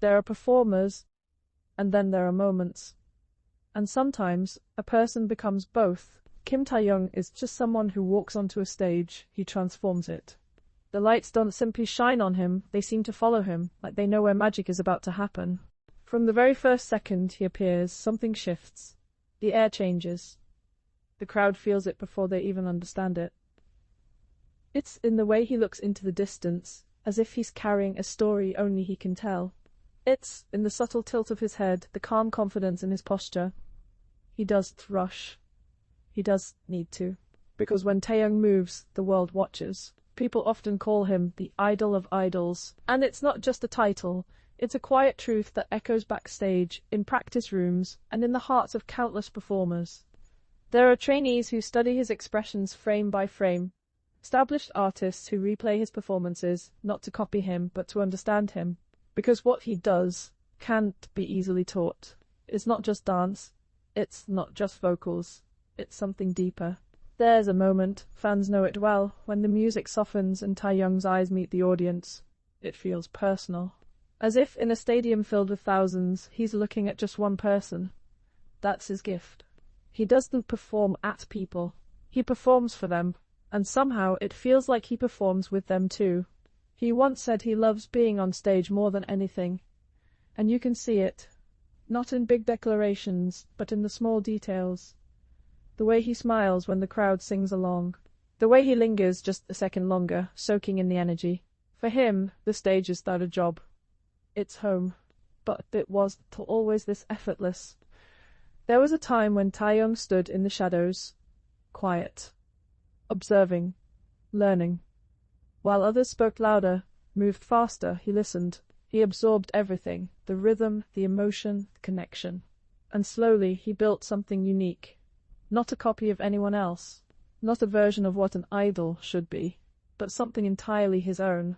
There are performers, and then there are moments. And sometimes, a person becomes both. Kim Taehyung is just someone who walks onto a stage, he transforms it. The lights don't simply shine on him, they seem to follow him, like they know where magic is about to happen. From the very first second he appears, something shifts. The air changes. The crowd feels it before they even understand it. It's in the way he looks into the distance, as if he's carrying a story only he can tell. It's in the subtle tilt of his head, the calm confidence in his posture. He doesn't rush. He does need to. Because when Taehyung moves, the world watches. People often call him the idol of idols. And it's not just a title. It's a quiet truth that echoes backstage, in practice rooms, and in the hearts of countless performers. There are trainees who study his expressions frame by frame. Established artists who replay his performances, not to copy him, but to understand him. Because what he does can't be easily taught. It's not just dance. It's not just vocals. It's something deeper. There's a moment, fans know it well, when the music softens and Taehyung's eyes meet the audience. It feels personal. As if in a stadium filled with thousands, he's looking at just one person. That's his gift. He doesn't perform at people. He performs for them, and somehow it feels like he performs with them too. He once said he loves being on stage more than anything. And you can see it. Not in big declarations, but in the small details. The way he smiles when the crowd sings along. The way he lingers just a second longer, soaking in the energy. For him, the stage is not a job. It's home. But it wasn't always this effortless. There was a time when Taehyung stood in the shadows, quiet, observing, learning. While others spoke louder, moved faster, he listened. He absorbed everything, the rhythm, the emotion, the connection. And slowly he built something unique. Not a copy of anyone else. Not a version of what an idol should be, but something entirely his own.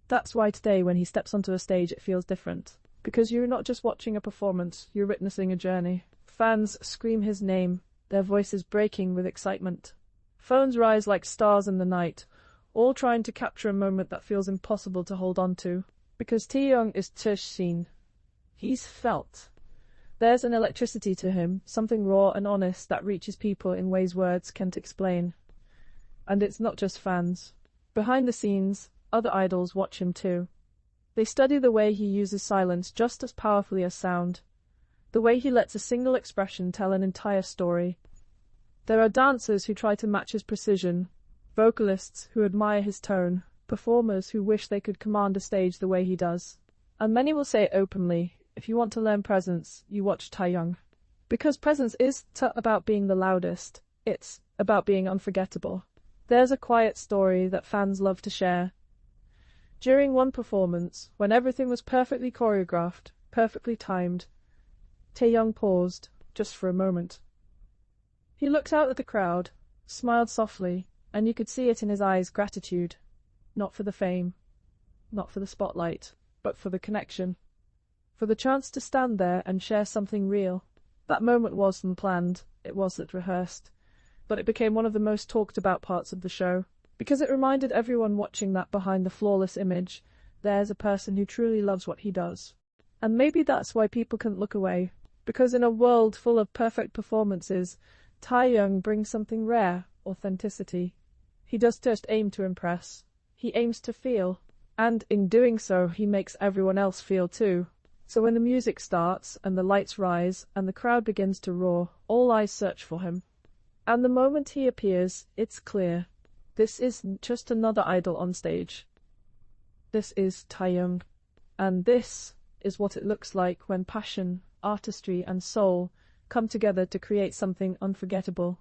That's why today when he steps onto a stage it feels different. Because you're not just watching a performance, you're witnessing a journey. Fans scream his name, their voices breaking with excitement. Phones rise like stars in the night, all trying to capture a moment that feels impossible to hold on to. Because Taehyung is seen. He's felt. There's an electricity to him, something raw and honest that reaches people in ways words can't explain. And it's not just fans. Behind the scenes, other idols watch him too. They study the way he uses silence just as powerfully as sound. The way he lets a single expression tell an entire story. There are dancers who try to match his precision, vocalists who admire his tone, performers who wish they could command a stage the way he does. And many will say openly, if you want to learn presence, you watch Taehyung. Because presence isn't about being the loudest, it's about being unforgettable. There's a quiet story that fans love to share. During one performance, when everything was perfectly choreographed, perfectly timed, Taehyung paused, just for a moment. He looked out at the crowd, smiled softly, and you could see it in his eyes, gratitude. Not for the fame, not for the spotlight, but for the connection. For the chance to stand there and share something real. That moment wasn't planned, it wasn't rehearsed, but it became one of the most talked about parts of the show. Because it reminded everyone watching that behind the flawless image, there's a person who truly loves what he does. And maybe that's why people can't look away. Because in a world full of perfect performances, Taehyung brings something rare, authenticity. He doesn't just aim to impress, he aims to feel. And in doing so, he makes everyone else feel too. So when the music starts, and the lights rise, and the crowd begins to roar, all eyes search for him. And the moment he appears, it's clear. This isn't just another idol on stage. This is Taehyung. And this is what it looks like when passion, artistry, and soul come together to create something unforgettable.